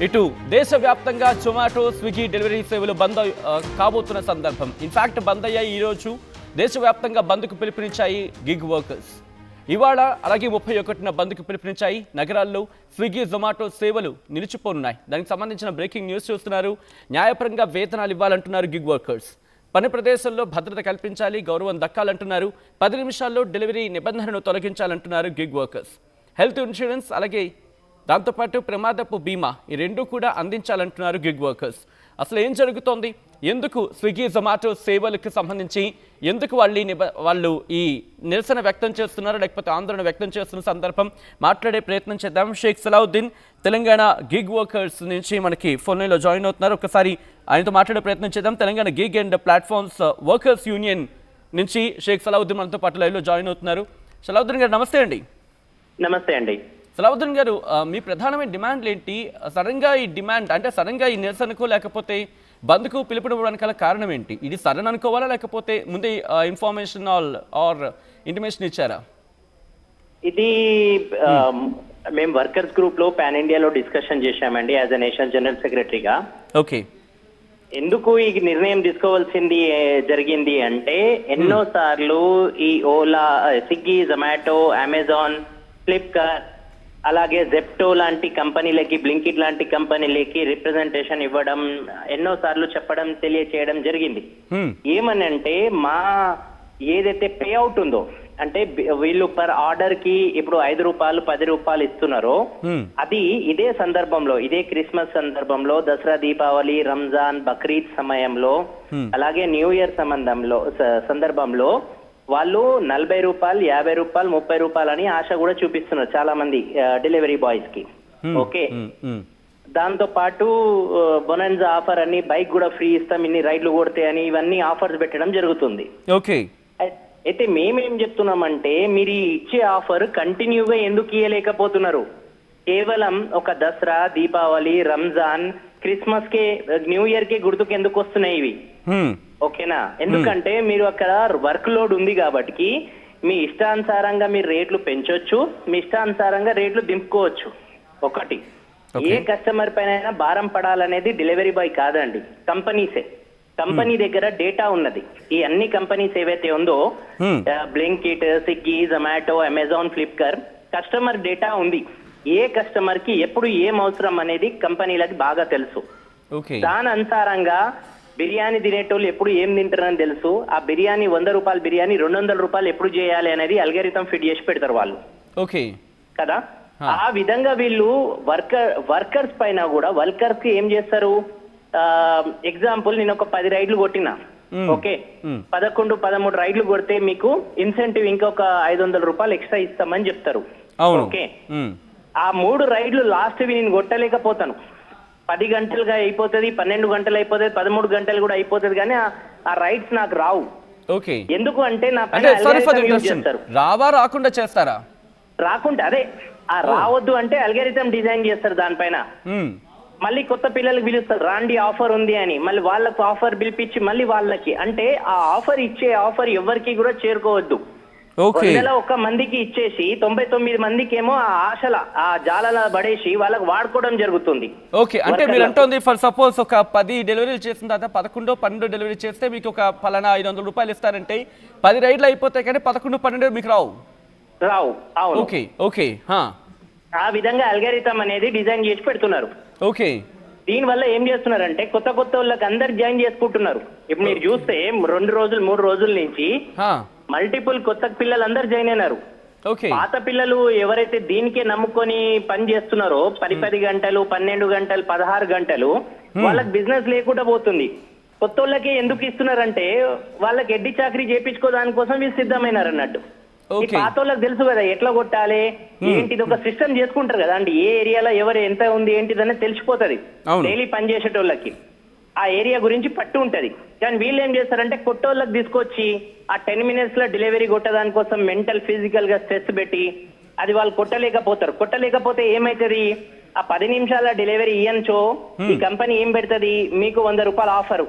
ఇటు దేశవ్యాప్తంగా Zomato Swiggy delivery సేవలు బంద్ కాబోతున్న సందర్భం. ఇన్ఫాక్ట్ బంద్ అయ్యాయి. ఈరోజు దేశవ్యాప్తంగా బంద్కు పిలుపునిచ్చాయి గిగ్ వర్కర్స్. ఇవాళ అలాగే 31న బంద్కు పిలుపునిచ్చాయి. నగరాల్లో స్విగ్గీ జొమాటో సేవలు నిలిచిపోనున్నాయి. దానికి సంబంధించిన బ్రేకింగ్ న్యూస్ చూస్తున్నారు. న్యాయపరంగా వేతనాలు ఇవ్వాలంటున్నారు గిగ్ వర్కర్స్. పని ప్రదేశంలో భద్రత కల్పించాలి, గౌరవం దక్కాలంటున్నారు. 10 నిమిషాల్లో డెలివరీ నిబంధనను తొలగించాలంటున్నారు గిగ్ వర్కర్స్. హెల్త్ ఇన్సూరెన్స్ అలాగే దాంతోపాటు ప్రమాదపు బీమా ఈ రెండు కూడా అందించాలంటున్నారు గిగ్ వర్కర్స్. అసలు ఏం జరుగుతోంది, ఎందుకు స్విగ్గీ జొమాటో సేవలకు సంబంధించి ఎందుకు వాళ్ళు ఈ నిరసన వ్యక్తం చేస్తున్నారు, లేకపోతే ఆందోళన వ్యక్తం చేస్తున్న సందర్భం మాట్లాడే ప్రయత్నం చేద్దాం. షేక్ సలావుద్దీన్ తెలంగాణ గిగ్ వర్కర్స్ నుంచి మనకి ఫోన్ లైన్లో జాయిన్ అవుతున్నారు. ఒకసారి ఆయనతో మాట్లాడే ప్రయత్నం చేద్దాం. Telangana gig and platforms workers union నుంచి షేక్ సలావుద్దీన్ మనతో పాటు లైవ్లో జాయిన్ అవుతున్నారు. సలావుద్దీన్ గారు నమస్తే అండి. నమస్తే అండి. సలావుద్దీన్ గారు, మీ ప్రధానమైన డిమాండ్లు ఏంటి? సడన్గా ఈ డిమాండ్ అంటే సడన్గా ఈ నిరసనకు లేకపోతే బంద్కు పిలుపునివ్వడానికి గల కారణం ఏంటి? ఇది సడన్ అనుకోవాలా, లేకపోతే ముందే ఇన్ఫర్మేషన్ ఆర్ ఇంటిమేషన్ ఇచ్చారా? ఇది మేము వర్కర్స్ గ్రూప్ లో పాన్ ఇండియాలో డిస్కషన్ చేశామండి యాజ్ అ నేషనల్ జనరల్ సెక్రటరీగా. ఓకే. ఎందుకు ఈ నిర్ణయం తీసుకోవాల్సింది జరిగింది అంటే ఎన్నో సార్లు ఈ Ola, Swiggy, Zomato, Amazon, Flipkart అలాగే జెప్టో లాంటి కంపెనీలకి, బ్లింకిట్ లాంటి కంపెనీలకి రిప్రజెంటేషన్ ఇవ్వడం, ఎన్నో సార్లు చెప్పడం, తెలియచేయడం జరిగింది. ఏమని అంటే మా ఏదైతే పే అవుట్ ఉందో అంటే వీళ్ళు పర్ ఆర్డర్ కి ఇప్పుడు 5 రూపాయలు 10 రూపాయలు ఇస్తున్నారో అది ఇదే సందర్భంలో, ఇదే క్రిస్మస్ సందర్భంలో, దసరా, దీపావళి, రంజాన్, బక్రీద్ సమయంలో అలాగే న్యూ ఇయర్ సందర్భంలో వాళ్ళు 40 రూపాయలు, 50 రూపాయలు, 30 రూపాయలు అని ఆశ కూడా చూపిస్తున్నారు చాలా మంది డెలివరీ బాయ్స్ కి. ఓకే. దాంతో పాటు బొనన్జా ఆఫర్ అని, బైక్ కూడా ఫ్రీ ఇస్తాం ఇన్ని రైడ్లు కొడితే అని, ఇవన్నీ ఆఫర్స్ పెట్టడం జరుగుతుంది. ఓకే. అయితే మేమేం చెప్తున్నామంటే మీరు ఇచ్చే ఆఫర్ కంటిన్యూగా ఎందుకు ఇవ్వలేకపోతున్నారు? కేవలం ఒక దసరా, దీపావళి, రంజాన్, క్రిస్మస్ కే, న్యూ ఇయర్ కే గుర్తుకు ఎందుకు వస్తున్నాయి ఇవి? ఓకేనా? ఎందుకంటే మీరు అక్కడ వర్క్ లోడ్ ఉంది కాబట్టి మీ ఇష్టానుసారంగా మీరు రేట్లు పెంచొచ్చు, మీ ఇష్టానుసారంగా రేట్లు దింపుకోవచ్చు. ఒకటి, ఏ కస్టమర్ పైన భారం పడాలనేది డెలివరీ బాయ్ కాదండి, కంపెనీసే. కంపెనీ దగ్గర డేటా ఉన్నది. ఈ అన్ని కంపెనీస్ ఏవైతే ఉందో Blinkit, Swiggy, Zomato, Amazon, Flipkart, customer data ఉంది. ఏ కస్టమర్ కి ఎప్పుడు ఏం అవసరం అనేది కంపెనీలకి బాగా తెలుసు. దాని అనుసారంగా బిర్యానీ తినేటోళ్ళు ఎప్పుడు ఏం తింటారని తెలుసు. ఆ బిర్యానీ 100 రూపాయల బిర్యానీ 200 రూపాయలు ఎప్పుడు చేయాలి అనేది అల్గోరిథం ఫిట్ చేసి పెడతారు వాళ్ళు. ఓకే కదా? ఆ విధంగా వీళ్ళు వర్కర్స్ పైన కూడా, వర్కర్స్ కి ఏం చేస్తారు? ఎగ్జాంపుల్, నేను ఒక 10 రైడ్లు కొట్టినా, ఓకే, 11, 13 రైడ్లు కొడితే మీకు ఇన్సెంటివ్ ఇంకొక 500 రూపాయలు ఎక్స్ట్రా ఇస్తామని చెప్తారు. ఓకే. ఆ 3 రైడ్లు లాస్ట్ నేను కొట్టలేకపోతాను. 10 గంటలుగా అయిపోతుంది, 12 గంటలు అయిపోతుంది, 13 గంటలు కూడా అయిపోతుంది, కానీ ఆ రైడ్స్ నాకు రావు. ఓకే. ఎందుకు అంటే నా రావా, రాకుండా చేస్తారా? రాకుండా, అదే ఆ రావద్దు అంటే అల్గోరిథం డిజైన్ చేస్తారు దానిపైన. మళ్ళీ కొత్త పిల్లలకి పిలుస్తారు, రాండి ఆఫర్ ఉంది అని, మళ్ళీ వాళ్ళకు ఆఫర్ పిలిపించి మళ్ళీ వాళ్ళకి, అంటే ఆ ఆఫర్ ఇచ్చే ఆఫర్ ఎవరికి కూడా చేరుకోవద్దు. 100 మందికి ఇచ్చేసి 99 మందికి ఏమో ఆ ఆశల, ఆ జాలలా పడేసి వాళ్ళకి వాడుకోవడం జరుగుతుంది. ఓకే. అంటే మీరు అంటుంది, ఫర్ సపోజ్ ఒక 10 డెలివరీలు చేసిన తర్వాత 11, 12 డెలివరీ చేస్తే మీకు ఒక పలానా 500 రూపాయలు ఇస్తారంటే 10 రైడ్లు అయిపోతాయి, కానీ 11, 12 మీకు రావు. అవును. ఓకే. ఓకే. ఆ విధంగా అల్గోరిథం అనేది డిజైన్ చేసి పెడుతున్నారు. ఓకే. దీని వల్ల ఏం చేస్తున్నారంటే కొత్త వాళ్ళకి అందరు జాయిన్ చేసుకుంటున్నారు. ఇప్పుడు మీరు చూస్తే 2 రోజులు 3 రోజుల నుంచి మల్టిపుల్ కొత్త పిల్లలు అందరు జాయిన్ అయినారు. పాత పిల్లలు ఎవరైతే దీనికే నమ్ముకొని పని చేస్తున్నారో 10 గంటలు, 12 గంటలు, 16 గంటలు, వాళ్ళకి బిజినెస్ లేకుండా పోతుంది. కొత్త వాళ్ళకి ఎందుకు ఇస్తున్నారంటే వాళ్ళకి ఎడ్డి చాకరీ చేయించుకోవడానికి కోసం వీళ్ళు సిద్ధమైనారు అన్నట్టు. పాత వాళ్ళకి తెలుసు కదా ఎట్లా కొట్టాలి ఏంటిది, ఒక సిస్టమ్ చేసుకుంటారు కదా అండి. ఏ ఏరియాలో ఎవరు ఎంత ఉంది ఏంటిదని తెలిసిపోతుంది డైలీ పని చేసేటోళ్ళకి. ఆ ఏరియా గురించి పట్టు ఉంటది. కానీ వీళ్ళు ఏం చేస్తారంటే కొట్టోళ్ళకి తీసుకొచ్చి ఆ 10 మినిట్స్ లో డెలివరీ కొట్టడానికి కోసం మెంటల్, ఫిజికల్ గా స్ట్రెస్ పెట్టి అది వాళ్ళు కొట్టలేకపోతారు. కొట్టలేకపోతే ఏమైతుంది? ఆ 10 నిమిషాల డెలివరీ ఇయ్యనుచో ఈ కంపెనీ ఏం పెడుతుంది? మీకు 100 రూపాయలు ఆఫర్,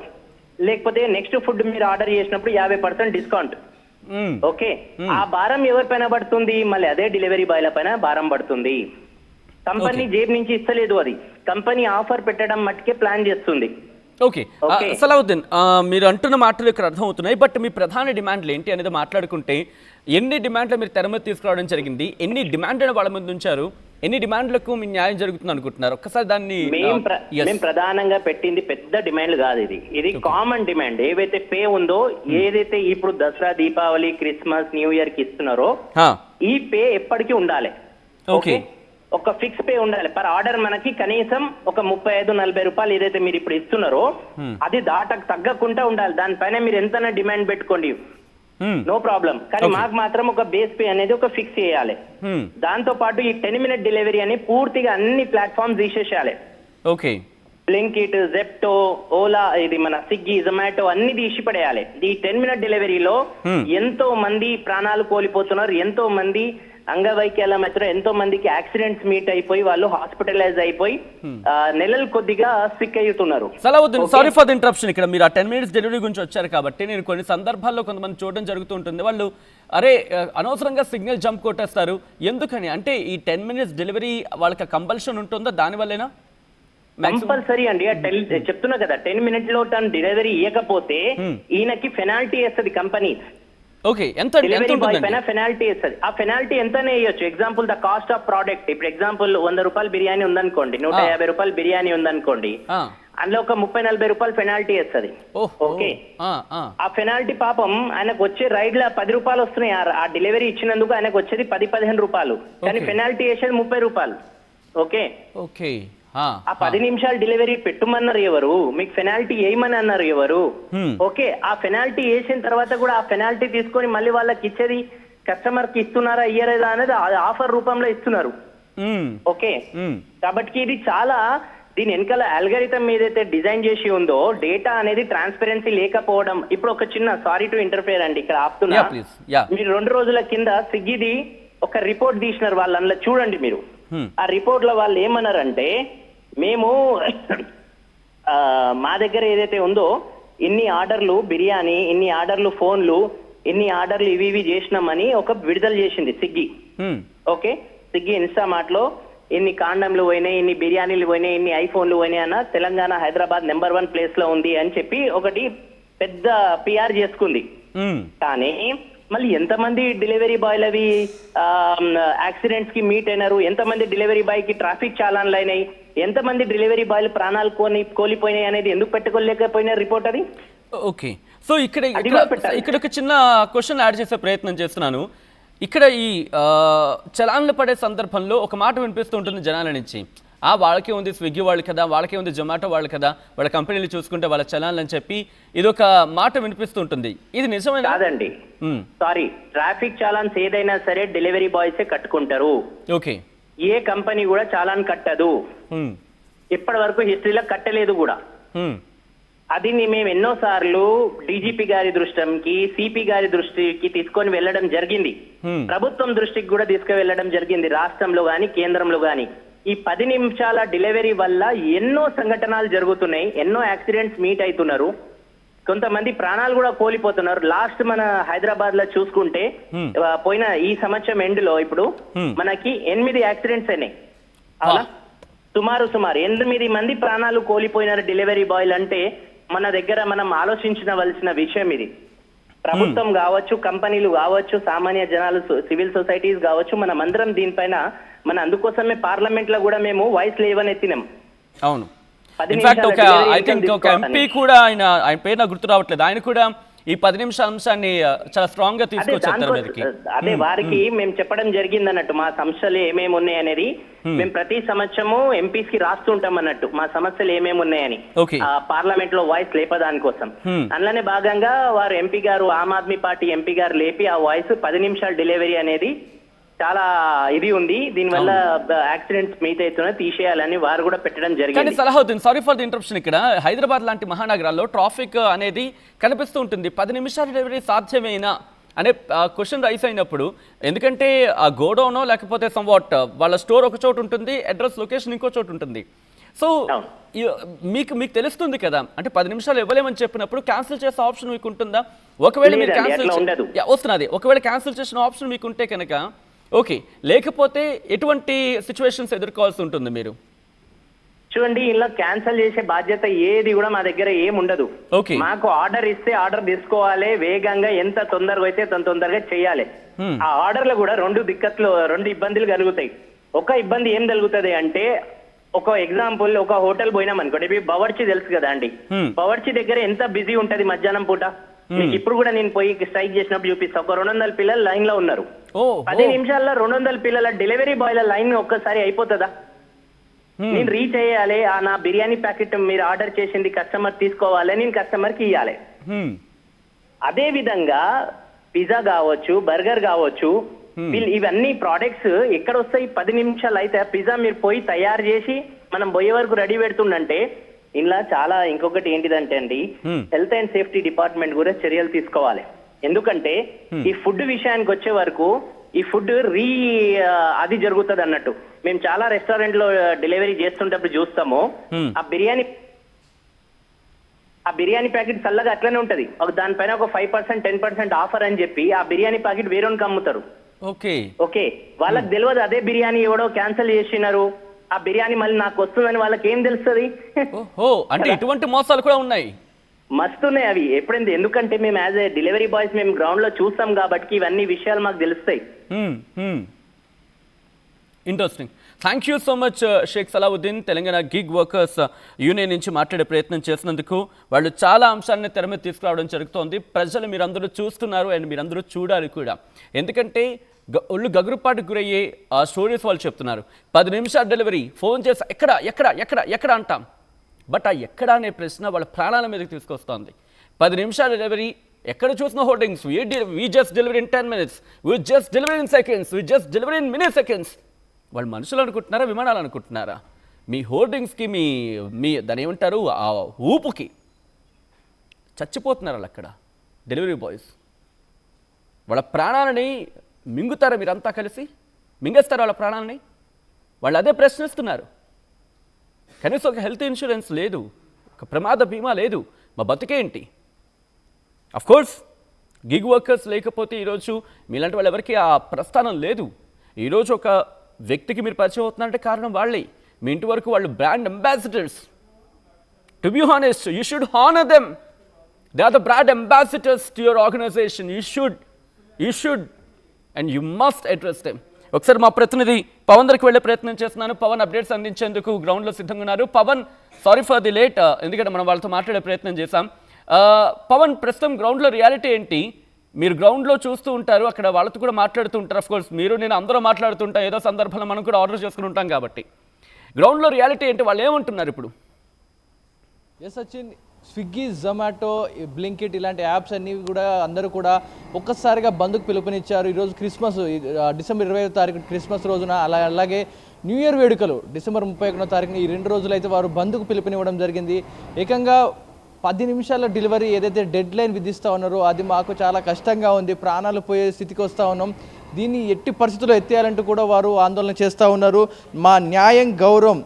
లేకపోతే నెక్స్ట్ ఫుడ్ మీరు ఆర్డర్ చేసినప్పుడు 50% డిస్కౌంట్. ఓకే. ఆ భారం ఎవరి పైన పడుతుంది? మళ్ళీ అదే డెలివరీ బాయ్ల పైన భారం పడుతుంది. కంపెనీ జేబు నుంచి ఇస్తలేదు, అది కంపెనీ ఆఫర్ పెట్టడం మట్టుకే ప్లాన్ చేస్తుంది. ఓకే సలావుద్దీన్, మీరు అంటున్న మాటలు ఇక్కడ అర్థమవుతున్నాయి. బట్ మీ ప్రధాన డిమాండ్లు ఏంటి అనేది మాట్లాడుకుంటే, ఎన్ని డిమాండ్లు మీరు తెర మీద తీసుకురావడం జరిగింది, ఎన్ని డిమాండ్లను వాళ్ళ ముందు ఉంచారు, ఎన్ని డిమాండ్లకు మీ న్యాయం జరుగుతుంది అనుకుంటున్నారు? ఒక్కసారి దాన్ని. మేము ప్రధానంగా పెట్టింది పెద్ద డిమాండ్లు కాదు, ఇది కామన్ డిమాండ్. ఏవైతే పే ఉందో, ఏదైతే ఇప్పుడు Dasara, Deepavali, Christmas, new year కి ఇస్తున్నారో ఈ పే ఎప్పటికీ ఉండాలి. ఓకే, ఒక ఫిక్స్ పే ఉండాలి పర్ ఆర్డర్. మనకి కనీసం ఒక 35-40 రూపాయలు ఏదైతే మీరు ఇప్పుడు ఇస్తున్నారో అది తగ్గకుండా ఉండాలి. దానిపైన మీరు ఎంత డిమాండ్ పెట్టుకోండి, నో ప్రాబ్లం. కానీ మాకు మాత్రం ఒక బేస్ పే అనేది ఒక ఫిక్స్ చేయాలి. దాంతో పాటు ఈ 10 minute డెలివరీ అని పూర్తిగా అన్ని ప్లాట్ఫామ్స్ తీసేసేయాలి. ఓకే, బ్లింకిట్, జెప్టో, ఓలా, ఇది మన స్విగ్గీ, జొమాటో అన్ని తీసి పడేయాలి. ఈ 10 minute డెలివరీలో ఎంతో మంది ప్రాణాలు కోల్పోతున్నారు, ఎంతో మంది అంగవైకల్యం అవుతున్నారు, ఎంతో మందికి యాక్సిడెంట్స్ మీట్ అయిపోయి వాళ్ళు హాస్పిటలైజ్ అయిపోయి నెలలు కొద్దిగా సిక్ అవుతున్నారు. Salahuddin, sorry for the interruption. ఇక్కడ మీరు ఆ 10 minutes డెలివరీ గురించి వచ్చారు కాబట్టి నేను కొన్ని సందర్భాల్లో కొంతమంది చూడడం జరుగుతూ ఉంటుంది. వాళ్ళు అరే అనవసరంగా సిగ్నల్ జంప్ కొట్టేస్తారు, ఎందుకని అంటే ఈ 10 minutes డెలివరీ వాళ్ళకి కంపల్షన్ ఉంటుందా? దానివల్లేనా? కంపల్సరీ అండి. చెప్తున్నా కదా, 10 minutes లో తను డెలివరీ ఇవ్వకపోతే ఈయనకి పెనాల్టీ వేస్తుంది కంపెనీ. ఓకే, ఎంత డెలివరీ బాయ్ పైన పెనాల్టీ వేస్తుంది. ఆ పెనాల్టీ ఎంతనే వేయొచ్చు. Example the cost of product. ఇప్పుడు ఎగ్జాంపుల్ 100 రూపాయలు బిర్యానీ ఉందనుకోండి, 150 రూపాయలు బిర్యానీ ఉందనుకోండి, అందులో ఒక 30-40 రూపాయలు పెనాల్టీ వేస్తుంది. ఓకే, ఆ పెనాల్టీ పాపం ఆయనకు వచ్చే రైడ్ లో 10 రూపాయలు వస్తున్నాయి. ఆ డెలివరీ ఇచ్చినందుకు ఆయనకు వచ్చేది 10-15 రూపాయలు, కానీ పెనాల్టీ వేసేది 30 రూపాయలు. ఓకే ఓకే, ఆ 10 నిమిషాలు డెలివరీ పెట్టుమన్నారు ఎవరు? మీకు పెనాల్టీ వేయమని అన్నారు ఎవరు? ఓకే, ఆ పెనాల్టీ వేసిన తర్వాత కూడా ఆ పెనాల్టీ తీసుకొని మళ్ళీ వాళ్ళకి ఇచ్చేది కస్టమర్ కి ఇస్తున్నారా ఇయ్యలేదా అనేది ఆఫర్ రూపంలో ఇస్తున్నారు. ఓకే, కాబట్టి ఇది చాలా దీని వెనకాల అల్గరిథం ఏదైతే డిజైన్ చేసి ఉందో, డేటా అనేది ట్రాన్స్పరెన్సీ లేకపోవడం. ఇప్పుడు ఒక చిన్న సారీ టు ఇంటర్ఫియర్ అండి, ఇక్కడ ఆపుతున్నా. మీరు 2 రోజుల కింద స్విగ్గీది ఒక రిపోర్ట్ తీసినారు వాళ్ళు, అందులో చూడండి మీరు. ఆ రిపోర్ట్ లో వాళ్ళు ఏమన్నారంటే, మేము మా దగ్గర ఏదైతే ఉందో ఇన్ని ఆర్డర్లు బిర్యానీ, ఇన్ని ఆర్డర్లు ఫోన్లు, ఇన్ని ఆర్డర్లు ఇవి చేసినామని ఒక విడుదల చేసింది స్విగ్గీ. ఓకే, స్విగ్గీ ఇన్స్టామార్ట్ లో ఇన్ని కాండంలు పోయినాయి, ఇన్ని బిర్యానీలు పోయినాయి, ఇన్ని ఐఫోన్లు పోయినాయి అన్న, తెలంగాణ, హైదరాబాద్ నెంబర్ 1 ప్లేస్ లో ఉంది అని చెప్పి ఒకటి పెద్ద పిఆర్ చేసుకుంది. కానీ మళ్ళీ ఎంతమంది డెలివరీ బాయ్లు అవి యాక్సిడెంట్స్ కి మీట్ అయినారు, ఎంతమంది డెలివరీ బాయ్ కి ట్రాఫిక్ చాలాన్లు అయినాయి, ఎంతమంది డెలివరీ బాయ్లు ప్రాణాలు కోల్పోయినాయి అనేది ఎందుకు పెట్టుకోలేకపోయినారు రిపోర్ట్ అది? ఓకే, సో ఇక్కడ ఒక చిన్న క్వశ్చన్ యాడ్ చేసే ప్రయత్నం చేస్తున్నాను. ఇక్కడ ఈ చలాన్లు పడే సందర్భంలో ఒక మాట వినిపిస్తూ ఉంటుంది జనాల నుంచి, వాళ్ళకే ఉంది స్విగ్గీ వాళ్ళు కదా, వాళ్ళకే ఉంది జొమాటో వాళ్ళు కదా, వాళ్ళ కంపెనీలు చూసుకుంటే వాళ్ళ చలాన్లు అని చెప్పి ఇది ఒక మాట వినిపిస్తూ ఉంటుంది. ఇది నిజమేనా? కాదండి, సారీ, ట్రాఫిక్ చలాన్స్ ఏదైనా సరే డెలివరీ బాయ్సే కట్టుకుంటారు. ఓకే, ఏ కంపెనీ కూడా చలాన్ కట్టదు, ఇప్పటి వరకు హిస్టరీలో కట్టలేదు కూడా. అది మేము ఎన్నో సార్లు డీజీపీ గారి దృష్టికి, సిపి గారి దృష్టికి తీసుకొని వెళ్ళడం జరిగింది, ప్రభుత్వం దృష్టికి కూడా తీసుకువెళ్ళడం జరిగింది, రాష్ట్రంలో గాని కేంద్రంలో గాని. ఈ 10 నిమిషాల డెలివరీ వల్ల ఎన్నో సంఘటనలు జరుగుతున్నాయి, ఎన్నో యాక్సిడెంట్స్ మీట్ అవుతున్నారు, కొంతమంది ప్రాణాలు కూడా కోల్పోతున్నారు. లాస్ట్ మన హైదరాబాద్ లో చూసుకుంటే పోయిన ఈ సంవత్సరం ఎండ్ లో ఇప్పుడు మనకి 8 యాక్సిడెంట్స్ అయినాయి. అవునా, సుమారు 8 మంది ప్రాణాలు కోల్పోయినారు డెలివరీ బాయ్లు. అంటే మన దగ్గర మనం ఆలోచించవలసిన విషయం ఇది. ప్రభుత్వం కావచ్చు, కంపెనీలు కావచ్చు, సామాన్య జనాలు, సివిల్ సొసైటీస్ కావచ్చు, మనం అందరం దీనిపైన అందుకోసమే పార్లమెంట్ లో కూడా మేము వాయిస్ లేవనెత్తినాం. అవును, ఇన్ఫాక్ట్ ఒక ఎంపీ కూడా, ఆయన పేరు నాకు గుర్తు రావట్లేదు, ఆయన కూడా ఈ 10 నిమిషాల అంశాన్ని చాలా స్ట్రాంగ్ గా తీసుకొచ్చారు. అదే వారికి మేము చెప్పడం జరిగింది అన్నట్టు, మా సమస్యలు ఏమేమి ఉన్నాయి అనేది మేము ప్రతి సంవత్సరము ఎంపీస్ కి రాస్తుంటాం అన్నట్టు, మా సమస్యలు ఏమేమి ఉన్నాయని పార్లమెంట్ లో వాయిస్ లేపదాని కోసం. అందులోనే భాగంగా వారు ఎంపీ గారు, ఆమ్ ఆద్మీ పార్టీ ఎంపీ గారు లేపి ఆ వాయిస్ 10 నిమిషాల డెలివరీ అనేది చాలా ఇది ఉంది, దీనివల్ల యాక్సిడెంట్స్ మీట్ అవుతున్నా తీసేయాలని వారు కూడా పెట్టడం జరిగింది. సలహావుద్దీన్, సారీ ఫర్ ది ఇంటరప్షన్. ఇక్కడ హైదరాబాద్ లాంటి మహానగరాల్లో ట్రాఫిక్ అనేది కనిపిస్తూ ఉంటుంది, 10 నిమిషాల డెలివరీ సాధ్యమేనా అనే క్వశ్చన్ రైస్ అయినప్పుడు, ఎందుకంటే ఆ గోడౌనో లేకపోతే సమ్వాట్ వాళ్ళ స్టోర్ ఒక చోటు ఉంటుంది, అడ్రస్ లొకేషన్ ఇంకో చోటు ఉంటుంది. సో మీకు తెలుస్తుంది కదా, అంటే 10 నిమిషాలు ఇవ్వలేమని చెప్పినప్పుడు క్యాన్సిల్ చేసే ఆప్షన్ మీకు ఉంటుందా? ఒకవేళ మీరు క్యాన్సిల్ వస్తున్నది, ఒకవేళ క్యాన్సిల్ చేసిన ఆప్షన్ మీకు ఉంటే కనుక ఓకే, లేకపోతే ఎటువంటి సిచ్యువేషన్స్ ఎదుర్కోవాల్సి ఉంటుంది మీరు? చూడండి, ఇలా క్యాన్సిల్ చేసే బాధ్యత ఏది కూడా మా దగ్గర ఏముండదు. ఓకే, మాకు ఆర్డర్ ఇస్తే ఆర్డర్ తీసుకోవాలి, వేగంగా ఎంత తొందరగా అయితే అంత తొందరగా చేయాలి. ఆ ఆర్డర్ లో కూడా రెండు ఇబ్బందులు కలుగుతాయి. ఒక ఇబ్బంది ఏం కలుగుతుంది అంటే, ఒక ఎగ్జాంపుల్, ఒక హోటల్ పోయినాం అనుకోండి, ఇప్పుడు బవర్చి తెలుసు కదా అండి, బవర్చి దగ్గర ఎంత బిజీ ఉంటది మధ్యాహ్నం పూట. మీకు ఇప్పుడు కూడా నేను పోయి స్ట్రైక్ చేసినప్పుడు చూపిస్తా, ఒక 200 పిల్లలు లైన్ లో ఉన్నారు. 10 నిమిషాల్లో 200 పిల్లల డెలివరీ బాయ్ల లైన్ ఒక్కసారి అయిపోతుందా? నేను రీచ్ అయ్యాలి, నా బిర్యానీ ప్యాకెట్ మీరు ఆర్డర్ చేసింది కస్టమర్ తీసుకోవాలి, నేను కస్టమర్ కి ఇవ్వాలి. అదే విధంగా పిజ్జా కావచ్చు, బర్గర్ కావచ్చు, ఇవన్నీ ప్రోడక్ట్స్ ఎక్కడ వస్తాయి? 10 నిమిషాలు అయితే పిజ్జా మీరు పోయి తయారు చేసి మనం పోయే వరకు రెడీ పెడుతుండంటే, ఇలా చాలా ఇంకొకటి ఏంటిదంటే అండి, హెల్త్ అండ్ సేఫ్టీ డిపార్ట్మెంట్ కూడా చర్యలు తీసుకోవాలి. ఎందుకంటే ఈ ఫుడ్ విషయానికి వచ్చే వరకు ఈ ఫుడ్ అది జరుగుతుంది అన్నట్టు. మేము చాలా రెస్టారెంట్ లో డెలివరీ చేస్తుంటప్పుడు చూస్తాము, ఆ బిర్యానీ ప్యాకెట్ చల్లగా అట్లనే ఉంటది, దానిపైన ఒక 5% 10% ఆఫర్ అని చెప్పి ఆ బిర్యానీ ప్యాకెట్ వేరేకి అమ్ముతారు. ఓకే, వాళ్ళకి తెలియదు అదే బిర్యానీ ఎవడో క్యాన్సిల్ చేసినారు, ఆ బిర్యానీ మళ్ళీ నాకు వస్తుందని వాళ్ళకి ఏం తెలుస్తుంది? అంటే ఇటువంటి మోసాలు కూడా ఉన్నాయి, మస్తున్నాయి అవి. ఎప్పుడైంది, ఎందుకంటే మేము యాజ్ ఏ డెలివరీ బాయ్స్ మేము గ్రౌండ్ లో చూస్తాం కాబట్టి ఇవన్నీ విషయాలు మాకు తెలుస్తాయి. Interesting. Thank you so much Shaikh Salauddin. Telangana gig workers union నుంచి మాట్లాడే ప్రయత్నం చేసినందుకు. వాళ్ళు చాలా అంశాలను తెర మీద తీసుకురావడం జరుగుతోంది. ప్రజలు మీరందరూ చూస్తున్నారు అండ్ మీరందరూ చూడాలి కూడా. ఎందుకంటే ఒళ్ళు గగురుపాటుకు గురయ్యే ఆ స్టోరీస్ వాళ్ళు చెప్తున్నారు. 10 నిమిషాల డెలివరీ, ఫోన్ చేసి ఎక్కడ ఎక్కడ ఎక్కడ ఎక్కడ అంటాం, బట్ ఆ ఎక్కడ అనే ప్రశ్న వాళ్ళ ప్రాణాల మీదకి తీసుకొస్తోంది. 10 నిమిషాల డెలివరీ, ఎక్కడ చూసిన hoardings, we just delivery in 10 minutes, we just delivery in seconds, we just delivery in mini seconds. వాళ్ళు మనుషులు అనుకుంటున్నారా, విమానాలు అనుకుంటున్నారా? మీ హోర్డింగ్స్కి మీ దాని ఏమంటారు, ఆ ఊపుకి చచ్చిపోతున్నారు వాళ్ళు అక్కడ డెలివరీ బాయ్స్. వాళ్ళ ప్రాణాలని మింగుతారా మీరంతా కలిసి? మింగేస్తారా వాళ్ళ ప్రాణాలని? వాళ్ళు అదే ప్రశ్నిస్తున్నారు. కనీసం ఒక హెల్త్ ఇన్సూరెన్స్ లేదు, ఒక ప్రమాద బీమా లేదు, మా బతుకేంటి? అఫ్కోర్స్ గిగ్ వర్కర్స్ లేకపోతే ఈరోజు మీలాంటి వాళ్ళు ఎవరికి ఆ ప్రస్థానం లేదు. ఈరోజు ఒక వ్యక్తికి మీరు పరిచయం అవుతున్నారంటే కారణం వాళ్ళే. మీ ఇంటి వరకు వాళ్ళు brand ambassadors. To be honest, you should honour them. They are the brand ambassadors to your organisation. You should and you must address them. ఒకసారి మా ప్రతినిధి పవన్ దగ్గరికి వెళ్ళే ప్రయత్నం చేస్తున్నాను. పవన్ అప్డేట్స్ అందించేందుకు గ్రౌండ్లో సిద్ధంగా ఉన్నారు. Pawan, sorry for the late, ఎందుకంటే మనం వాళ్ళతో మాట్లాడే ప్రయత్నం చేశాం. పవన్, ప్రస్తుతం గ్రౌండ్లో రియాలిటీ ఏంటి? మీరు గ్రౌండ్లో చూస్తూ ఉంటారు, అక్కడ వాళ్ళతో కూడా మాట్లాడుతూ ఉంటారు. అఫ్కోర్స్ మీరు నేను అందరూ మాట్లాడుతుంటాం, ఏదో సందర్భంలో మనం కూడా ఆర్డర్ చేసుకుని ఉంటాం కాబట్టి. గ్రౌండ్లో రియాలిటీ ఏంటి, వాళ్ళు ఏమంటున్నారు ఇప్పుడు? ఎస్ సచిన్, స్విగ్గీ, జొమాటో, బ్లింకిట్ ఇలాంటి యాప్స్ అన్నీ కూడా అందరూ కూడా ఒక్కసారిగా బంద్కు పిలుపునిచ్చారు. ఈరోజు క్రిస్మస్, డిసెంబర్ 20వ తారీఖు క్రిస్మస్ రోజున, అలాగే న్యూ ఇయర్ వేడుకలు డిసెంబర్ 31వ తారీఖున, ఈ 2 రోజులు అయితే వారు బంద్కు పిలుపునివ్వడం జరిగింది. ఏకంగా 10 నిమిషాల డెలివరీ ఏదైతే డెడ్ లైన్ విధిస్తూ ఉన్నారో అది మాకు చాలా కష్టంగా ఉంది, ప్రాణాలు పోయే స్థితికి వస్తూ ఉన్నాం, దీన్ని ఎట్టి పరిస్థితుల్లో ఎత్తేయాలంటూ కూడా వారు ఆందోళన చేస్తూ ఉన్నారు. మా న్యాయం, గౌరవం,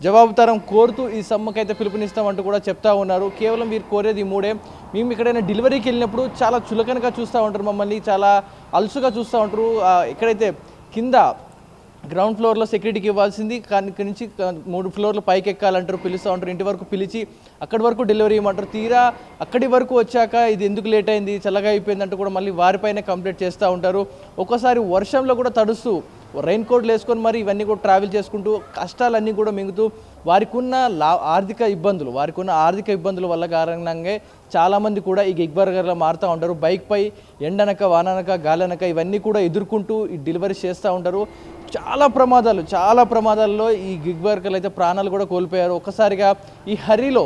జవాబుదారం కోరుతూ ఈ సమ్మకైతే పిలుపునిస్తామంటూ కూడా చెప్తా ఉన్నారు. కేవలం వీరు కోరేది 3. మేము ఎక్కడైనా డెలివరీకి వెళ్ళినప్పుడు చాలా చులకనగా చూస్తూ ఉంటారు, మమ్మల్ని చాలా అలుసుగా చూస్తూ ఉంటారు. ఎక్కడైతే కింద గ్రౌండ్ ఫ్లోర్లో సెక్యూరిటీకి ఇవ్వాల్సింది, కానీ ఇక్కడి నుంచి 3 ఫ్లోర్లు పైకి ఎక్కాలంటారు, పిలుస్తూ ఉంటారు, ఇంటి వరకు పిలిచి అక్కడి వరకు డెలివరీ ఇవ్వమంటారు. తీరా అక్కడి వరకు వచ్చాక ఇది ఎందుకు లేట్ అయింది, చల్లగా అయిపోయిందంటూ కూడా మళ్ళీ వారిపైనే కంప్లైంట్ చేస్తూ ఉంటారు. ఒక్కోసారి వర్షంలో కూడా తడుస్తూ రెయిన్ కోట్లు వేసుకొని మరి ఇవన్నీ కూడా ట్రావెల్ చేసుకుంటూ కష్టాలన్నీ కూడా మింగుతూ వారికి ఉన్న ఆర్థిక ఇబ్బందుల వల్ల కారణంగా చాలామంది కూడా ఈ గిగ్ బర్గర్లో మారుతూ ఉంటారు. బైక్పై ఎండనక, వాననక, గాలనక ఇవన్నీ కూడా ఎదుర్కొంటూ ఈ డెలివరీ చేస్తూ ఉంటారు. చాలా ప్రమాదాల్లో ఈ గిగ్ బర్గర్లు అయితే ప్రాణాలు కూడా కోల్పోయారు. ఒక్కసారిగా ఈ హరీలో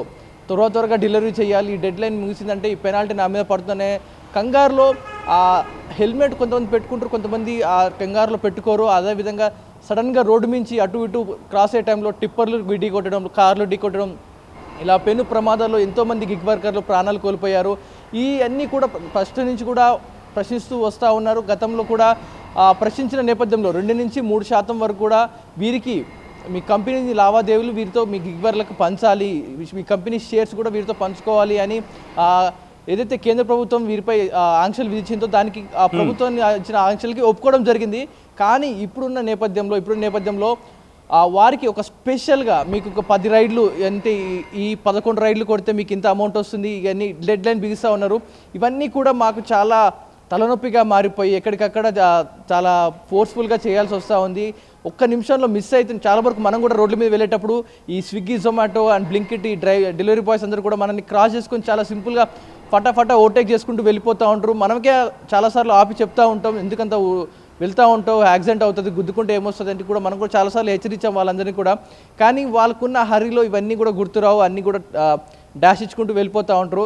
త్వరగా డెలివరీ చేయాలి, ఈ డెడ్ లైన్ ముగిసిందంటే ఈ పెనాల్టీ నా మీద పడుతుందనే కంగారులో ఆ హెల్మెట్ కొంతమంది పెట్టుకుంటారు, కొంతమంది ఆ కంగారులో పెట్టుకోరు. అదేవిధంగా సడన్గా రోడ్డు మించి అటు ఇటు క్రాస్ అయ్యే టైంలో టిప్పర్లు ఢీ కొట్టడం, కార్లు ఢీ కొట్టడం, ఇలా పెను ప్రమాదాల్లో ఎంతోమంది గిగ్ వర్కర్లు ప్రాణాలు కోల్పోయారు. ఈ అన్నీ కూడా ఫస్ట్ నుంచి కూడా ప్రశ్నిస్తూ వస్తూ ఉన్నారు. గతంలో కూడా ప్రశ్నించిన నేపథ్యంలో 2 నుంచి 3% వరకు కూడా వీరికి మీ కంపెనీ లావాదేవీలు వీరితో మీ గిగ్ వర్కర్లకు పంచాలి, మీ కంపెనీ షేర్స్ కూడా వీరితో పంచుకోవాలి అని ఏదైతే కేంద్ర ప్రభుత్వం వీరిపై ఆంక్షలు విధించిందో దానికి ఆ ప్రభుత్వాన్ని ఇచ్చిన ఆంక్షలకి ఒప్పుకోవడం జరిగింది. కానీ ఇప్పుడున్న నేపథ్యంలో వారికి ఒక స్పెషల్గా మీకు ఒక 10 రైడ్లు అంటే ఈ 11 రైడ్లు కొడితే మీకు ఇంత అమౌంట్ వస్తుంది, ఇవన్నీ డెడ్ లైన్ బిగిస్తూ ఉన్నారు. ఇవన్నీ కూడా మాకు చాలా తలనొప్పిగా మారిపోయి ఎక్కడికక్కడ చాలా ఫోర్స్ఫుల్గా చేయాల్సి వస్తూ ఉంది. ఒక్క నిమిషంలో మిస్ అవుతుంది. చాలా వరకు మనం కూడా రోడ్ల మీద వెళ్ళేటప్పుడు ఈ స్విగ్గీ, జొమాటో అండ్ బ్లింకిట్ ఈ డెలివరీ బాయ్స్ అందరూ కూడా మనల్ని క్రాస్ చేసుకొని చాలా సింపుల్గా ఫటాఫటా ఓవర్టేక్ చేసుకుంటూ వెళ్ళిపోతూ ఉంటారు. మనకే చాలాసార్లు ఆపి చెప్తూ ఉంటాం, ఎందుకంత వెళ్తూ ఉంటావు, యాక్సిడెంట్ అవుతుంది, గుద్దుకుంటే ఏమొస్తుంది అంటే కూడా మనం కూడా చాలాసార్లు హెచ్చరించాం వాళ్ళందరినీ కూడా. కానీ వాళ్ళకున్న హరిలో ఇవన్నీ కూడా గుర్తురావు, అన్నీ కూడా డాష్ ఇచ్చుకుంటూ వెళ్ళిపోతూ ఉంటారు.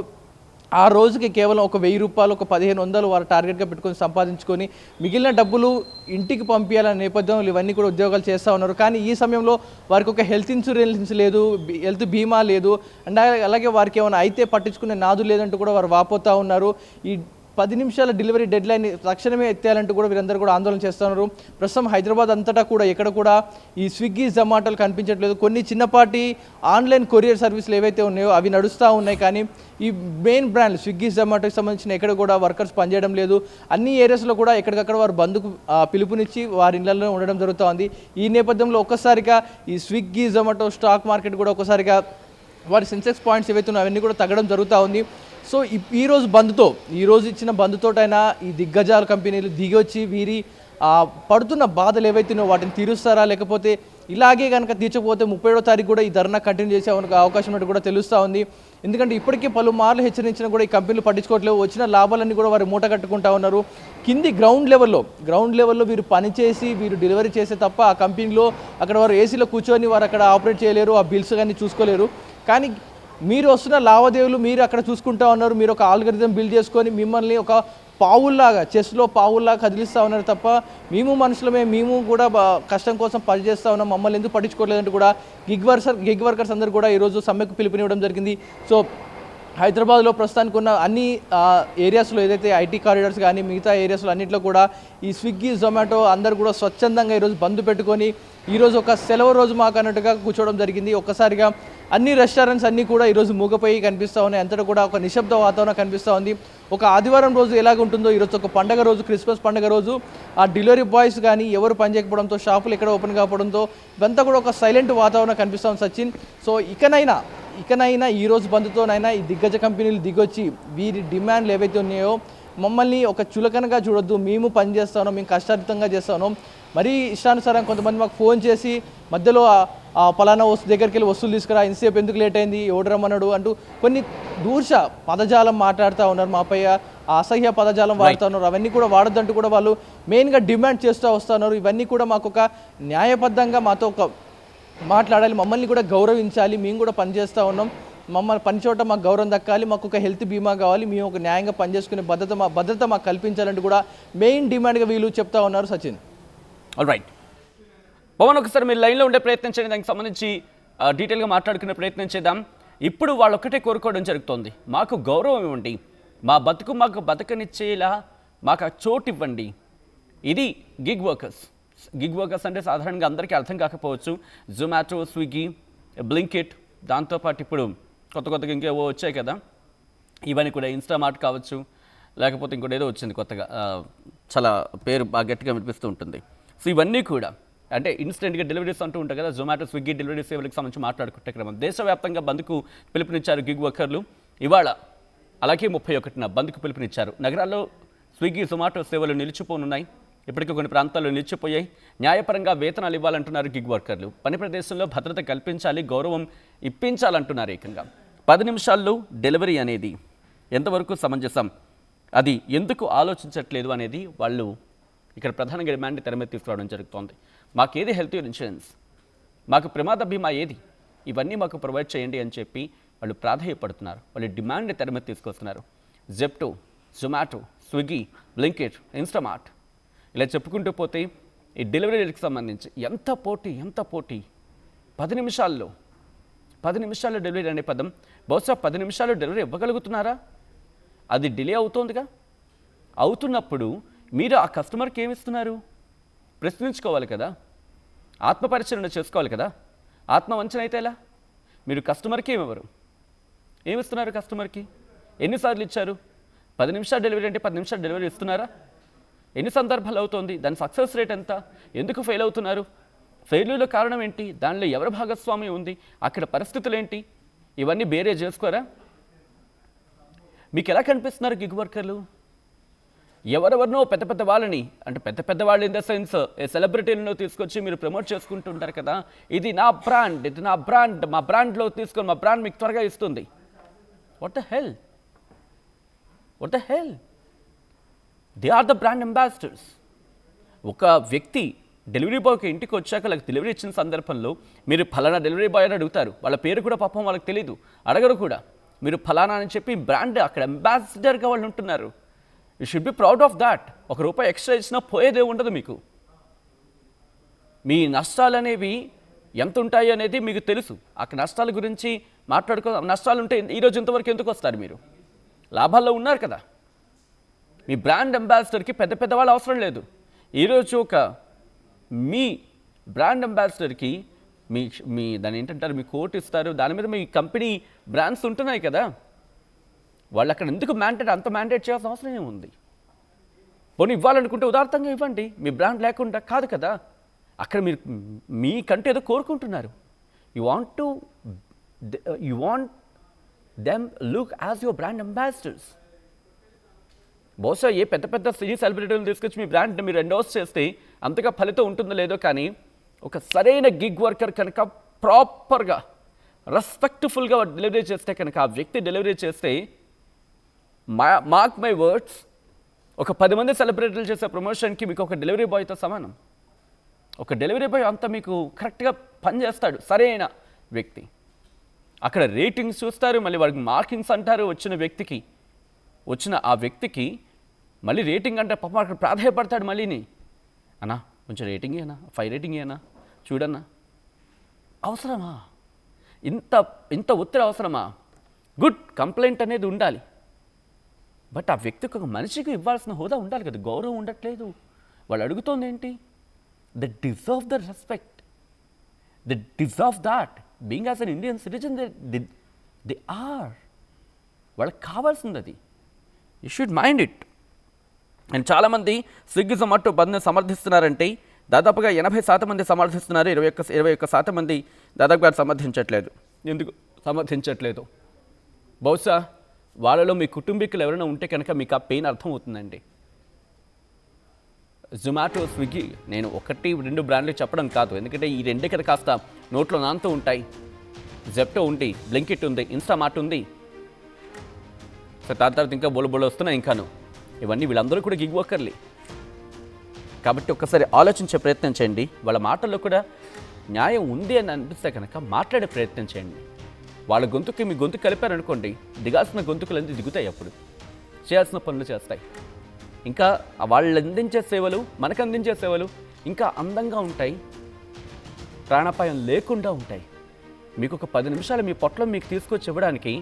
ఆ రోజుకి కేవలం ఒక 1000 రూపాయలు, ఒక 1500 వారు టార్గెట్గా పెట్టుకొని సంపాదించుకొని మిగిలిన డబ్బులు ఇంటికి పంపించాలనే నేపథ్యంలో ఇవన్నీ కూడా ఉద్యోగాలు చేస్తూ ఉన్నారు. కానీ ఈ సమయంలో వారికి ఒక హెల్త్ ఇన్సూరెన్స్ లేదు, హెల్త్ బీమా లేదు, అండ్ అలాగే వారికి ఏమైనా అయితే పట్టించుకునే నాదు లేదంటూ కూడా వారు వాపోతూ ఉన్నారు. ఈ 10 నిమిషాల డెలివరీ డెడ్ లైన్ తక్షణమే ఎత్తేయాలంటూ కూడా వీరందరూ కూడా ఆందోళన చేస్తున్నారు. ప్రస్తుతం హైదరాబాద్ అంతటా కూడా ఎక్కడ కూడా ఈ స్విగ్గీ, జొమాటోలు కనిపించట్లేదు. కొన్ని చిన్నపాటి ఆన్లైన్ కొరియర్ సర్వీసులు ఏవైతే ఉన్నాయో అవి నడుస్తూ ఉన్నాయి. కానీ ఈ మెయిన్ బ్రాండ్ స్విగ్గీ, జొమాటోకి సంబంధించిన ఎక్కడ కూడా వర్కర్స్ పనిచేయడం లేదు. అన్ని ఏరియాస్లో కూడా ఎక్కడికక్కడ వారు బంధుకు పిలుపునిచ్చి వారి ఇళ్లలో ఉండడం జరుగుతూ ఉంది. ఈ నేపథ్యంలో ఒక్కసారిగా ఈ స్విగ్గీ, జొమాటో స్టాక్ మార్కెట్ కూడా ఒక్కసారిగా వారి సెన్సెక్స్ పాయింట్స్ ఏవైతే ఉన్నాయో అవన్నీ కూడా తగ్గడం జరుగుతూ ఉంది. సో ఈరోజు ఇచ్చిన బంధుతోటైనా ఈ దిగ్గజాల కంపెనీలు దిగొచ్చి వీరి పడుతున్న బాధలు ఏవైతున్నాయో వాటిని తీరుస్తారా, లేకపోతే ఇలాగే కనుక తీర్చకపోతే 31వ తారీఖు కూడా ఈ ధర్నా కంటిన్యూ చేసే అవకాశం ఉన్నట్టు కూడా తెలుస్తూ ఉంది. ఎందుకంటే ఇప్పటికీ పలుమార్లు హెచ్చరించినా కూడా ఈ కంపెనీలు పట్టించుకోవట్లేవు. వచ్చిన లాభాలన్నీ కూడా వారు మూట కట్టుకుంటా ఉన్నారు. కింది గ్రౌండ్ లెవెల్లో వీరు పనిచేసి వీరు డెలివరీ చేసే తప్ప ఆ కంపెనీలో అక్కడ వారు ఏసీలో కూర్చొని వారు అక్కడ ఆపరేట్ చేయలేరు, ఆ బిల్స్ కానీ చూసుకోలేరు. కానీ మీరు వస్తున్న లావాదేవీలు మీరు అక్కడ చూసుకుంటా ఉన్నారు. మీరు ఒక ఆల్గరిథం బిల్డ్ చేసుకొని మిమ్మల్ని ఒక చెస్లో పావుల్లాగా కదిలిస్తూ ఉన్నారు తప్ప మేము కూడా కష్టం కోసం పనిచేస్తూ ఉన్నాం, మమ్మల్ని ఎందుకు పట్టించుకోలేదంటూ కూడా గిగ్ వర్కర్స్ అందరూ కూడా ఈరోజు సమ్మెకు పిలుపునివ్వడం జరిగింది. సో హైదరాబాద్లో ప్రస్తుతానికి ఉన్న అన్ని ఏరియాస్లో ఏదైతే ఐటీ కారిడార్స్ కానీ మిగతా ఏరియాస్లో అన్నింటిలో కూడా ఈ స్విగ్గీ, జొమాటో అందరూ కూడా స్వచ్ఛందంగా ఈరోజు బంద్ పెట్టుకొని ఈరోజు ఒక సెలవు రోజు మాకు అన్నట్టుగా కూర్చోవడం జరిగింది. ఒక్కసారిగా అన్ని రెస్టారెంట్స్ అన్నీ కూడా ఈరోజు మూగపోయి కనిపిస్తూ ఉన్నాయి. అంతటా కూడా ఒక నిశ్శబ్ద వాతావరణం కనిపిస్తూ ఉంది. ఒక ఆదివారం రోజు ఎలాగ ఉంటుందో ఈరోజు ఒక పండగ రోజు, క్రిస్మస్ పండగ రోజు ఆ డెలివరీ బాయ్స్ కానీ ఎవరు పనిచేయకపోవడంతో, షాపులు ఎక్కడ ఓపెన్ కాకపోవడంతో ఇదంతా కూడా ఒక సైలెంట్ వాతావరణం కనిపిస్తూ ఉంది సచిన్. సో ఇకనైనా ఈరోజు బంధుతోనైనా ఈ దిగ్గజ కంపెనీలు దిగొచ్చి వీరి డిమాండ్లు ఏవైతే ఉన్నాయో మమ్మల్ని ఒక చులకనగా చూడొద్దు, మేము పని చేస్తాను, మేము కష్టార్థంగా చేస్తాను, మరీ ఇష్టానుసారం కొంతమంది మాకు ఫోన్ చేసి మధ్యలో పలానా దగ్గరికి వెళ్ళి వస్తువులు తీసుకురా, ఇంతసేపు ఎందుకు లేట్ అయింది, ఎవడు రమ్మన్నాడు అంటూ కొన్ని దూర్ష పదజాలం మాట్లాడుతూ ఉన్నారు, మాపై అసహ్య పదజాలం వాడుతూ ఉన్నారు. అవన్నీ కూడా వాడొద్దంటూ కూడా వాళ్ళు మెయిన్గా డిమాండ్ చేస్తూ వస్తున్నారు. ఇవన్నీ కూడా మాకు ఒక న్యాయబద్ధంగా మాతో ఒక మాట్లాడాలి, మమ్మల్ని కూడా గౌరవించాలి, మేము కూడా పనిచేస్తూ ఉన్నాం, మమ్మల్ని పని చోట మాకు గౌరవం దక్కాలి, మాకు ఒక హెల్త్ బీమా కావాలి, మేము ఒక న్యాయంగా పనిచేసుకునే భద్రత మాకు కల్పించాలంటూ కూడా మెయిన్ డిమాండ్గా వీళ్ళు చెప్తా ఉన్నారు సచిన్. ఆల్ రైట్ పవన్, ఒకసారి మీరు లైన్లో ఉండే ప్రయత్నం చేయండి, దానికి సంబంధించి డీటెయిల్గా మాట్లాడుకునే ప్రయత్నం చేద్దాం. ఇప్పుడు వాళ్ళు ఒక్కటే కోరుకోవడం జరుగుతోంది, మాకు గౌరవం ఇవ్వండి, మాకు బతకనిచ్చేలా మాకు ఆ చోటు ఇవ్వండి. ఇది గిగ్ వర్కర్స్ అంటే సాధారణంగా అందరికీ అర్థం కాకపోవచ్చు. జొమాటో, స్విగ్గీ, బ్లింకిట్, దాంతోపాటు ఇప్పుడు కొత్తగా ఇంకేవో వచ్చాయి కదా, ఇవన్నీ కూడా ఇన్స్టామార్ట్ కావచ్చు, లేకపోతే ఇంకోటి ఏదో వచ్చింది కొత్తగా, చాలా పేరు బాగా గట్టిగా వినిపిస్తూ ఉంటుంది. సో ఇవన్నీ కూడా అంటే ఇన్స్టెంట్గా డెలివరీస్ అంటూ ఉంటాయి కదా, జొమాటో, స్విగ్గీ డెలివరీ సేవలకు సంబంధించి మాట్లాడుకుంటే క్రమం దేశవ్యాప్తంగా బంద్కు పిలుపునిచ్చారు గిగ్ వర్కర్లు. ఇవాళ అలాగే 31న బంద్కు పిలుపునిచ్చారు. నగరాల్లో స్విగ్గీ, జొమాటో సేవలు నిలిచిపోనున్నాయి. ఇప్పటికీ కొన్ని ప్రాంతాల్లో నిలిచిపోయాయి. న్యాయపరంగా వేతనాలు ఇవ్వాలంటున్నారు గిగ్ వర్కర్లు. పని ప్రదేశంలో భద్రత కల్పించాలి, గౌరవం ఇప్పించాలంటున్నారు. ఏకంగా 10 నిమిషాల్లో డెలివరీ అనేది ఎంతవరకు సమంజసం, అది ఎందుకు ఆలోచించట్లేదు అనేది వాళ్ళు ఇక్కడ ప్రధానంగా డిమాండ్ తెర మీద తీసుకురావడం జరుగుతోంది. మాకేది హెల్త్ ఇన్సూరెన్స్, మాకు ప్రమాద బీమా ఏది, ఇవన్నీ మాకు ప్రొవైడ్ చేయండి అని చెప్పి వాళ్ళు ప్రాధాన్యపడుతున్నారు. వాళ్ళు డిమాండ్ తెర మీద తీసుకొస్తున్నారు. Zepto, Zomato, Swiggy, Blinkit, Instamart ఇలా చెప్పుకుంటూ పోతే ఈ డెలివరీలకు సంబంధించి ఎంత పోటీ. 10 నిమిషాల్లో డెలివరీ అనే పదం, బహుశా 10 నిమిషాల్లో డెలివరీ ఇవ్వగలుగుతున్నారా? అది డిలే అవుతోందిగా. అవుతున్నప్పుడు మీరు ఆ కస్టమర్కి ఏమిస్తున్నారు? ప్రశ్నించుకోవాలి కదా, ఆత్మపరిశీలన చేసుకోవాలి కదా. ఆత్మవంచన అయితే ఎలా? మీరు కస్టమర్కి ఏమివ్వరు, ఏమిస్తున్నారు కస్టమర్కి? ఎన్నిసార్లు ఇచ్చారు? 10 నిమిషాలు డెలివరీ అంటే 10 నిమిషాలు డెలివరీ ఇస్తున్నారా? ఎన్ని సందర్భాలు అవుతోంది? దాని సక్సెస్ రేట్ ఎంత? ఎందుకు ఫెయిల్ అవుతున్నారు? ఫెయిల్యూర్లో కారణం ఏంటి? దానిలో ఎవరి భాగస్వామ్యం ఉంది? అక్కడ పరిస్థితులు ఏంటి? ఇవన్నీ బేరే చేసుకోరా? మీకు ఎలా కనిపిస్తున్నారు గిగ్ వర్కర్లు? ఎవరెవరినో పెద్ద పెద్ద వాళ్ళని, అంటే పెద్ద పెద్ద వాళ్ళు ఇన్ ద సెన్స్ సెలబ్రిటీలను తీసుకొచ్చి మీరు ప్రమోట్ చేసుకుంటుంటారు కదా, ఇది నా బ్రాండ్, ఇది నా బ్రాండ్, మా బ్రాండ్లో తీసుకొని మా బ్రాండ్ మీకు త్వరగా ఇస్తుంది. What the hell? What the hell? They are the brand ambassadors. ఒక వ్యక్తి డెలివరీ బాయ్కి ఇంటికి వచ్చాక వాళ్ళకి డెలివరీ ఇచ్చిన సందర్భంలో మీరు ఫలానా డెలివరీ బాయ్ అని అడుగుతారు. వాళ్ళ పేరు కూడా పాపం వాళ్ళకి తెలియదు, అడగరు కూడా. మీరు ఫలానా అని చెప్పి బ్రాండ్ అక్కడ అంబాసిడర్గా వాళ్ళు ఉంటున్నారు. You should be proud of that. ₹1 extra ఇచ్చినా పోయేదే ఉండదు మీకు. మీ నష్టాలు అనేవి ఎంత ఉంటాయి అనేది మీకు తెలుసు. అక్కడ నష్టాల గురించి నష్టాలు ఉంటే ఈరోజు ఇంతవరకు ఎందుకు వస్తారు? మీరు లాభాల్లో ఉన్నారు కదా. మీ బ్రాండ్ అంబాసిడర్కి పెద్ద పెద్ద వాళ్ళు అవసరం లేదు. ఈరోజు మీ బ్రాండ్ అంబాసిడర్కి మీ దాన్ని ఏంటంటారు, మీ కోట్ ఇస్తారు, దాని మీద మీ కంపెనీ బ్రాండ్స్ ఉంటున్నాయి కదా. వాళ్ళు అక్కడ ఎందుకు అంత మ్యాండేట్ చేయాల్సిన అవసరం ఏముంది? పోనీ ఇవ్వాలనుకుంటే ఉదార్థంగా ఇవ్వండి, మీ బ్రాండ్ లేకుండా కాదు కదా. అక్కడ మీరు మీకంటే ఏదో కోరుకుంటున్నారు. You want them look as your brand ambassadors. బహుశా ఏ పెద్ద పెద్ద సినీ సెలబ్రిటీలు తీసుకొచ్చి మీ బ్రాండ్ మీరు ఎండోర్స్ చేస్తే అంతగా ఫలితం ఉంటుందో లేదో, కానీ ఒక సరైన గిగ్ వర్కర్ కనుక ప్రాపర్గా రెస్పెక్ట్ఫుల్గా డెలివరీ చేస్తే కనుక, ఆ వ్యక్తి డెలివరీ చేస్తే, మార్క్ మై వర్డ్స్, ఒక 10 మంది సెలబ్రిటీలు చేసే ప్రమోషన్కి మీకు ఒక డెలివరీ బాయ్తో సమానం. ఒక డెలివరీ బాయ్ అంతా మీకు కరెక్ట్గా పనిచేస్తాడు, సరైన వ్యక్తి. అక్కడ రేటింగ్స్ చూస్తారు, మళ్ళీ వాడికి మార్కింగ్స్ అంటారు. వచ్చిన ఆ వ్యక్తికి మళ్ళీ రేటింగ్ అంటే పాపం అక్కడ ప్రాధాన్యపడతాడు. మళ్ళీని అన్నా కొంచెం రేటింగ్ ఏనా, 5 రేటింగ్ ఏనా చూడన్నా. అవసరమా? ఇంత ఒత్తిడి అవసరమా? గుడ్ కంప్లైంట్ అనేది ఉండాలి, బట్ ఆ వ్యక్తికి ఒక మనిషికి ఇవ్వాల్సిన హోదా ఉండాలి కదా. గౌరవం ఉండట్లేదు. వాళ్ళు అడుగుతోంది ఏంటి? They deserve the respect, they deserve that. Being as an Indian citizen they are. వాళ్ళకి కావాల్సింది అది. You should mind it. And చాలామంది స్విగ్గీ జొమాటో బంద్ని సమర్థిస్తున్నారంటే దాదాపుగా 80% మంది సమర్థిస్తున్నారు. 21% మంది దాదాపుగా సమర్థించట్లేదు. ఎందుకు సమర్థించట్లేదు? బహుశా వాళ్ళలో మీ కుటుంబీకులు ఎవరైనా ఉంటే కనుక మీకు ఆ పెయిన్ అర్థమవుతుందండి. జొమాటో, స్విగ్గీ, నేను 1-2 బ్రాండ్లు చెప్పడం కాదు, ఎందుకంటే ఈ రెండే కదా కాస్త నోట్లో నానుతూ ఉంటాయి. జెప్టో ఉంది, బ్లింకిట్ ఉంది, ఇన్స్టామార్ట్ ఉంది, సో దాని తర్వాత ఇంకా బోలు వస్తున్నాయి ఇంకాను. ఇవన్నీ వీళ్ళందరూ కూడా గిగ్ వర్కర్లే. కాబట్టి ఒక్కసారి ఆలోచించే ప్రయత్నం చేయండి. వాళ్ళ మాటల్లో కూడా న్యాయం ఉంది అని అనిపిస్తే కనుక మాట్లాడే ప్రయత్నం చేయండి. వాళ్ళ గొంతుకి మీ గొంతు కలిపారనుకోండి, దిగాల్సిన గొంతుకులన్నీ దిగుతాయి. అప్పుడు చేయాల్సిన పనులు చేస్తాయి. ఇంకా వాళ్ళు అందించే సేవలు, మనకు అందించే సేవలు ఇంకా అందంగా ఉంటాయి, ప్రాణాపాయం లేకుండా ఉంటాయి. మీకు ఒక 10 నిమిషాలు మీ పొట్టలో మీకు తీసుకొచ్చి ఇవ్వడానికి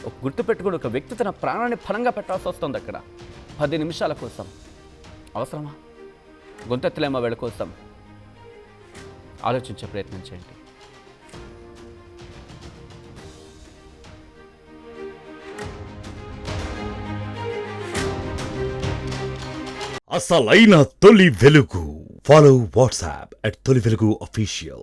ఒక గుర్తుపెట్టుకుని ఒక వ్యక్తి తన ప్రాణాన్ని ఫలంగా పెట్టాల్సి వస్తుంది అక్కడ 10 నిమిషాల కోసం. అవసరమా? గొంతెత్తలేమా వీళ్ళ కోసం? ఆలోచించే ప్రయత్నం చేయండి. అసలైన తొలి వెలుగు. ఫాలో వాట్సాప్ @తొలి వెలుగు official.